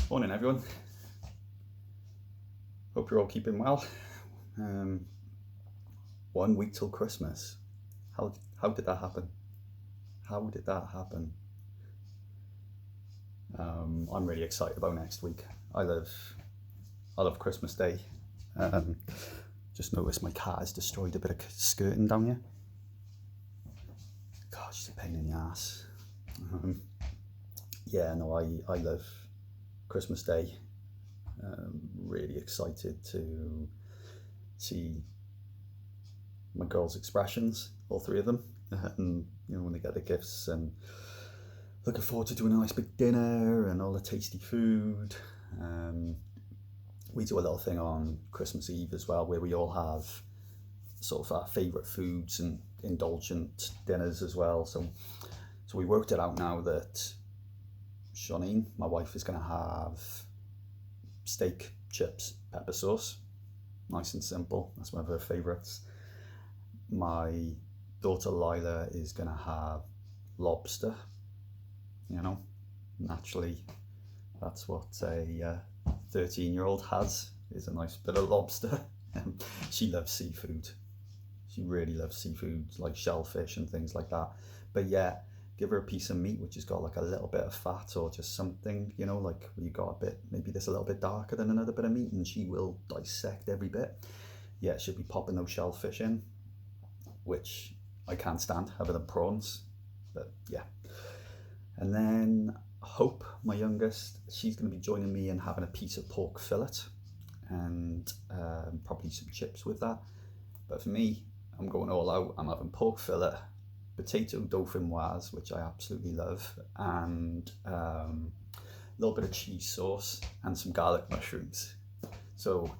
Morning, everyone. Hope you're all keeping well. 1 week till Christmas. How did that happen? How did that happen? I'm really excited about next week. I love Christmas Day. Um, just noticed my cat has destroyed a bit of skirting down here. God, she's a pain in the ass. Yeah, no, I love Christmas Day. Really excited to see my girls' expressions, all three of them, and when they get the gifts, and looking forward to doing a nice big dinner and all the tasty food. We do a little thing on Christmas Eve as well, where we all have sort of our favourite foods and indulgent dinners as well. So we worked it out now that Shoneen, my wife, is going to have steak, chips, pepper sauce. Nice and simple. That's one of her favourites. My daughter Lila is going to have lobster. Naturally, that's what a 13-year-old has, is a nice bit of lobster. She loves seafood. She really loves seafood, like shellfish and things like that. But yeah, give her a piece of meat which has got like a little bit of fat or just something, like you got a bit, maybe this a little bit darker than another bit of meat, and she will dissect every bit. Yeah, she'll be popping those shellfish in, which I can't stand, other than prawns. But yeah. And then Hope, my youngest, she's going to be joining me in having a piece of pork fillet and probably some chips with that. But for me, I'm going all out. I'm having pork fillet, potato dauphinoise, which I absolutely love, and a little bit of cheese sauce and some garlic mushrooms. So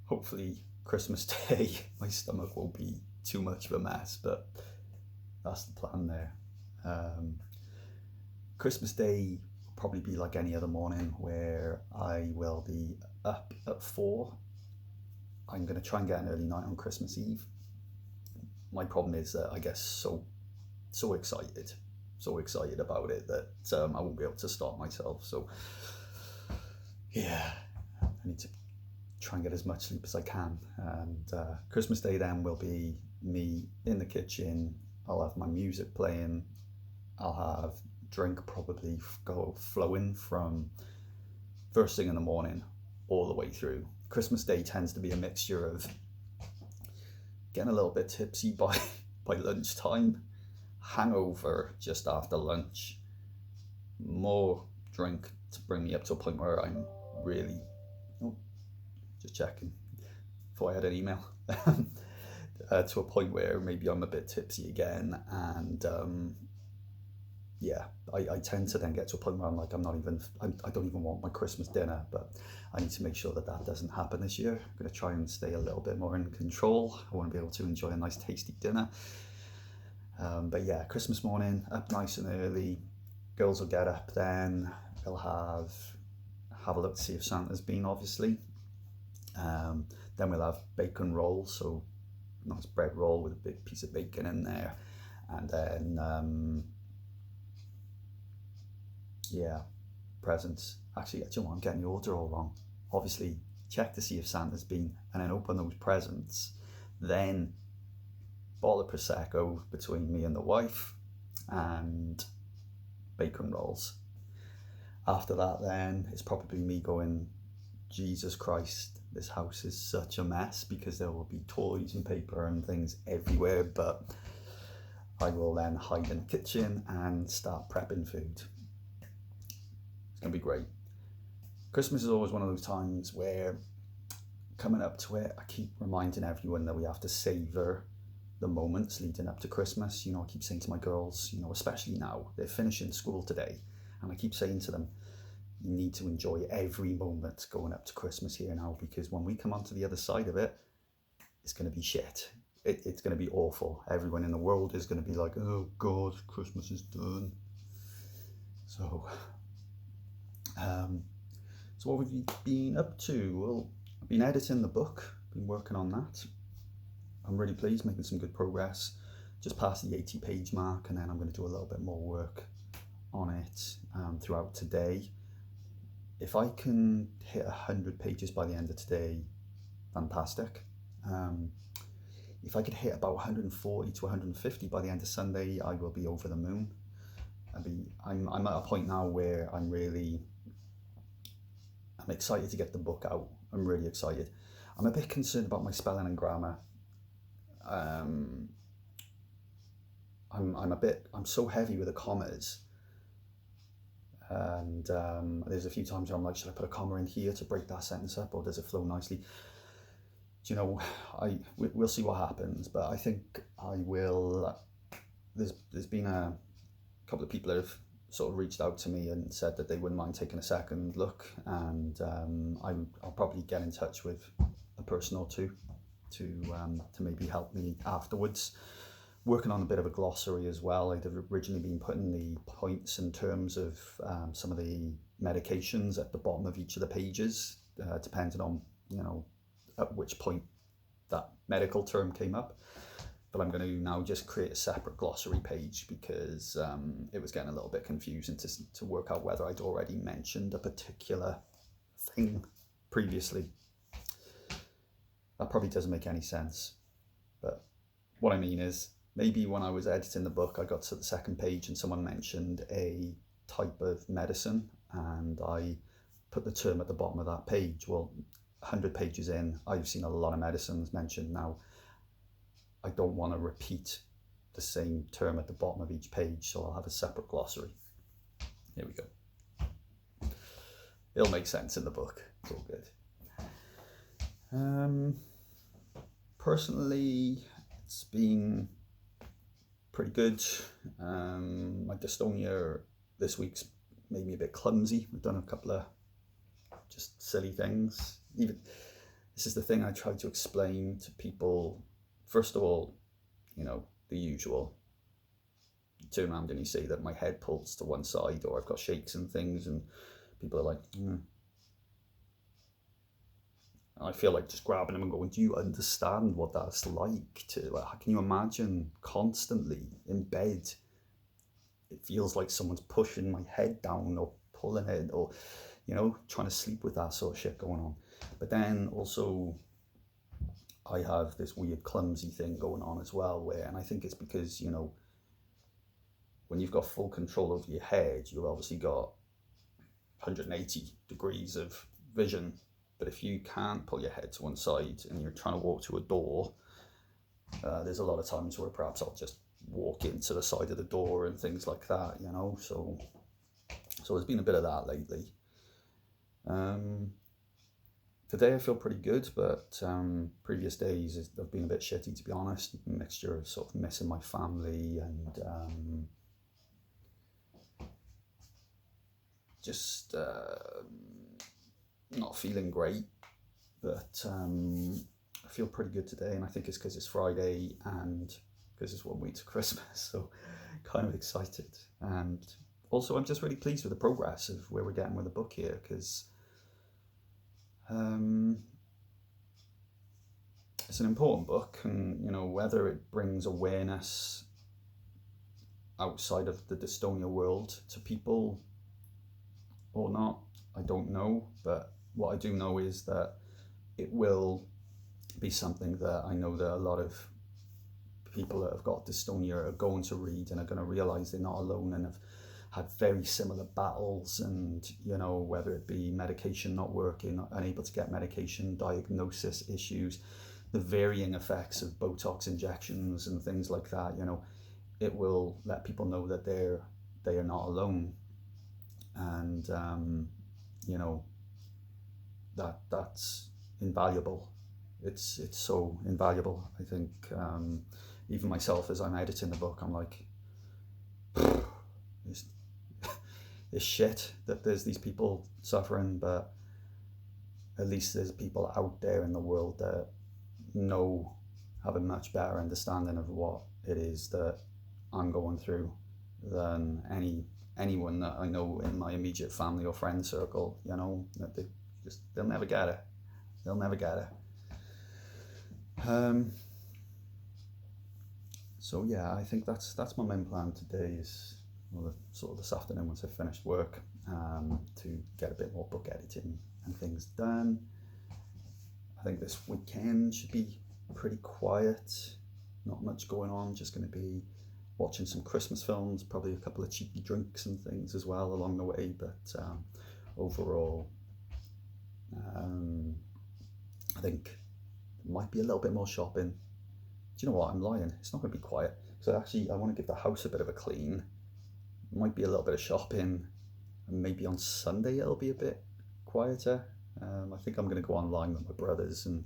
hopefully Christmas Day my stomach won't be too much of a mess, but that's the plan there. Christmas Day will probably be like any other morning, where I will be up at 4. I'm going to try and get an early night on Christmas Eve. My problem is that I get so excited about it that I won't be able to stop myself. So yeah, I need to try and get as much sleep as I can. And Christmas Day then will be me in the kitchen. I'll have my music playing. I'll have drink probably go flowing from first thing in the morning all the way through. Christmas Day tends to be a mixture of getting a little bit tipsy by lunchtime, hangover just after lunch, more drink to bring me up to a point where I'm really, just checking before I had an email, to a point where maybe I'm a bit tipsy again. And yeah, I tend to then get to a point where I'm like, I don't even want my Christmas dinner, but I need to make sure that doesn't happen this year. I'm going to try and stay a little bit more in control. I want to be able to enjoy a nice tasty dinner. But yeah, Christmas morning, up nice and early. Girls will get up then. They'll have a look to see if Santa's been, obviously. Then we'll have bacon rolls, so nice bread roll with a big piece of bacon in there. And then yeah, presents. Actually, I'm getting the order all wrong. Obviously, check to see if Santa's been, and then open those presents. Then, bottle of Prosecco between me and the wife, and bacon rolls. After that, then, it's probably me going, Jesus Christ, this house is such a mess, because there will be toys and paper and things everywhere, but I will then hide in the kitchen and start prepping food. It's going to be great. Christmas is always one of those times where, coming up to it, I keep reminding everyone that we have to savour the moments leading up to Christmas. I keep saying to my girls, especially now, they're finishing school today, and I keep saying to them, you need to enjoy every moment going up to Christmas here now, because when we come onto the other side of it, it's going to be shit. It's going to be awful. Everyone in the world is going to be like, oh God, Christmas is done. So what have you been up to? Well, I've been editing the book, been working on that. I'm really pleased, making some good progress. Just past the 80-page mark, and then I'm going to do a little bit more work on it throughout today. if I can hit 100 pages by the end of today, fantastic. If I could hit about 140 to 150 by the end of Sunday, I will be over the moon. I'm at a point now where I'm excited to get the book out. I'm really excited. I'm a bit concerned about my spelling and grammar. I'm so heavy with the commas, and there's a few times where I'm like, should I put a comma in here to break that sentence up, or does it flow nicely? Do you know, we'll see what happens, but I think I will. There's been a couple of people that have sort of reached out to me and said that they wouldn't mind taking a second look, and I'll probably get in touch with a person or two to maybe help me afterwards. Working on a bit of a glossary as well. I'd originally been putting the points in terms of some of the medications at the bottom of each of the pages, depending on, at which point that medical term came up. But I'm going to now just create a separate glossary page because it was getting a little bit confusing to work out whether I'd already mentioned a particular thing previously. That probably doesn't make any sense. But what I mean is, maybe when I was editing the book, I got to the second page and someone mentioned a type of medicine and I put the term at the bottom of that page. Well, 100 pages in, I've seen a lot of medicines mentioned now. I don't want to repeat the same term at the bottom of each page, so I'll have a separate glossary. Here we go. It'll make sense in the book. It's all good. Personally, it's been pretty good. My dystonia this week's made me a bit clumsy. I've done a couple of just silly things. Even this is the thing I try to explain to people. First of all, the usual. You turn around and you say that my head pulls to one side or I've got shakes and things, and people are like, I feel like just grabbing them and going, do you understand what that's like? Can you imagine constantly in bed? It feels like someone's pushing my head down or pulling it, or, trying to sleep with that sort of shit going on. But then also, I have this weird clumsy thing going on as well, and I think it's because, when you've got full control over your head, you've obviously got 180 degrees of vision. But if you can't pull your head to one side and you're trying to walk to a door, there's a lot of times where perhaps I'll just walk into the side of the door and things like that, So there's been a bit of that lately. Today I feel pretty good, but previous days have been a bit shitty, to be honest. A mixture of sort of missing my family and just not feeling great. But I feel pretty good today, and I think it's because it's Friday and because it's 1 week to Christmas, so kind of excited. And also I'm just really pleased with the progress of where we're getting with the book here, because it's an important book, and whether it brings awareness outside of the dystonia world to people or not, I don't know. But what I do know is that it will be something that I know that a lot of people that have got dystonia are going to read and are going to realize they're not alone and have had very similar battles, and whether it be medication not working, unable to get medication, diagnosis issues, the varying effects of Botox injections and things like that. It will let people know that they are not alone, and that's invaluable. It's so invaluable. I think even myself, as I'm editing the book, I'm like, it's shit that there's these people suffering, but at least there's people out there in the world that have a much better understanding of what it is that I'm going through than anyone that I know in my immediate family or friend circle. That they'll never get it. They'll never get it. So yeah, I think that's my main plan today, is sort of this afternoon once I've finished work. to get a bit more book editing and things done. I think this weekend should be pretty quiet, not much going on, just going to be watching some Christmas films, probably a couple of cheeky drinks and things as well along the way, but overall I think there might be a little bit more shopping. Do you know what, I'm lying, it's not going to be quiet, so actually I want to give the house a bit of a clean. Might be a little bit of shopping, and maybe on Sunday it'll be a bit quieter. I think I'm going to go online with my brothers and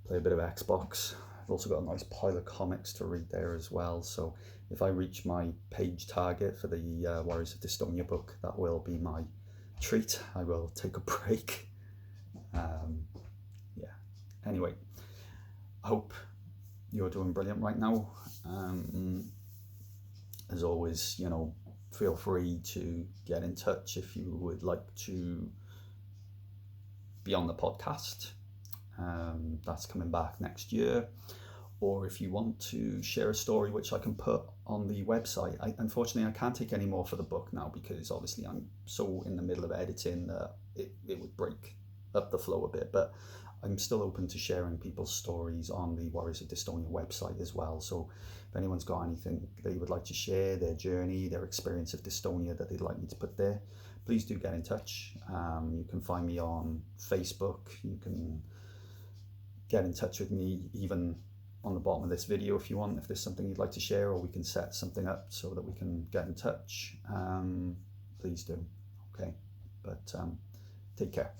play a bit of Xbox. I've also got a nice pile of comics to read there as well, so if I reach my page target for the Warriors of Dystonia book, that will be my treat. I will take a break. Yeah, anyway, I hope you're doing brilliant right now. As always, you know, feel free to get in touch if you would like to be on the podcast. That's coming back next year. Or if you want to share a story which I can put on the website. Unfortunately, I can't take any more for the book now because obviously I'm so in the middle of editing that it would break up the flow a bit. But I'm still open to sharing people's stories on the Warriors of Dystonia website as well. So if anyone's got anything they would like to share, their journey, their experience of dystonia that they'd like me to put there, please do get in touch. You can find me on Facebook. You can get in touch with me even on the bottom of this video if you want, if there's something you'd like to share, or we can set something up so that we can get in touch. Please do. Okay, but take care.